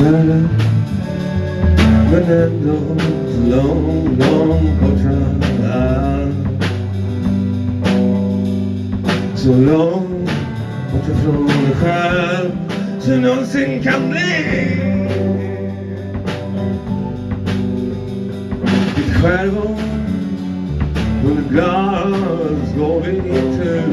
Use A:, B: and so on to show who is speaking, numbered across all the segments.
A: nära, men ändå så långt, långt borta. Så långt bort ifrån dig själv som nånsin kan bli. Ditt självord under glas går vi inte.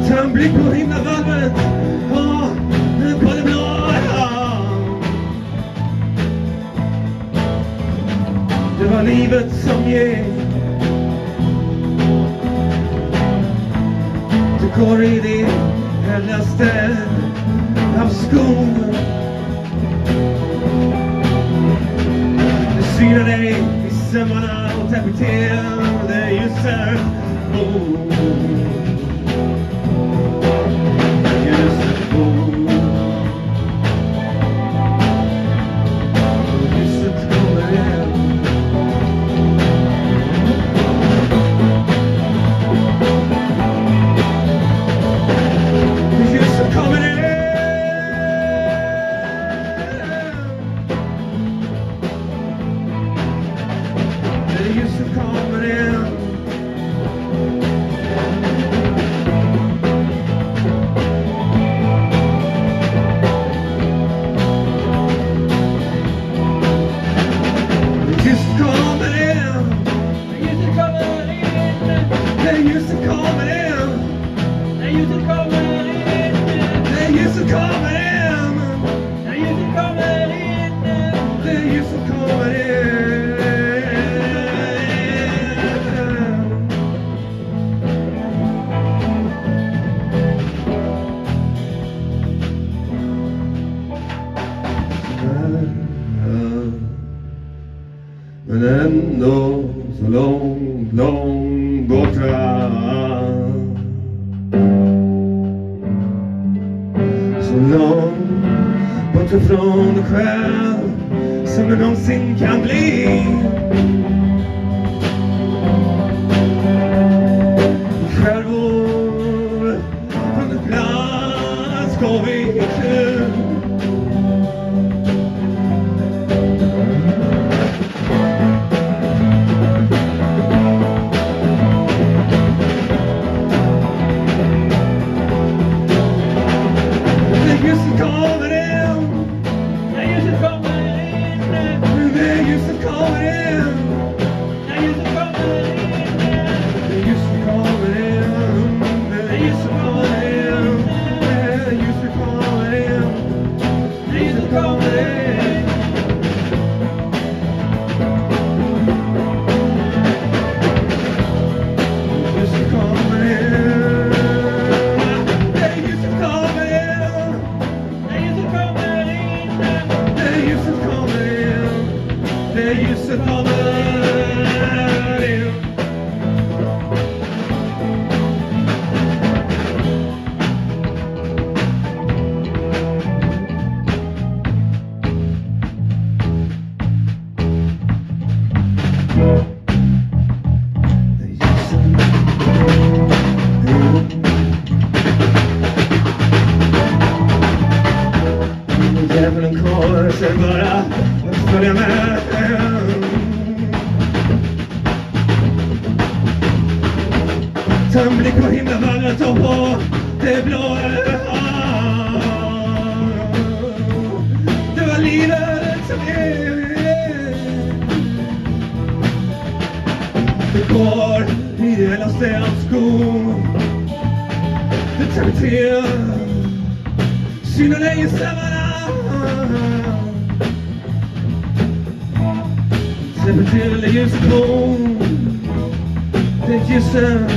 A: Ta en blick på himlavalvet och på det blå. Det var livet som gick. Du går i din helgaste av skog. Du synar dig i sömmarna och tapetserade ljuset. Men ändå så långt, långt borta. Så långt bort ifrån dig själv som det nånsin kan bli. Självord från ett glas går vi inte. Djävulen kvar sig bara att följa med. Ta en blick på himlavalvet och på det blå. Det var livet som det går i det helaste av skog. Det tar till synar dig i sömmarna. Släpper till ljuset på det ljuset.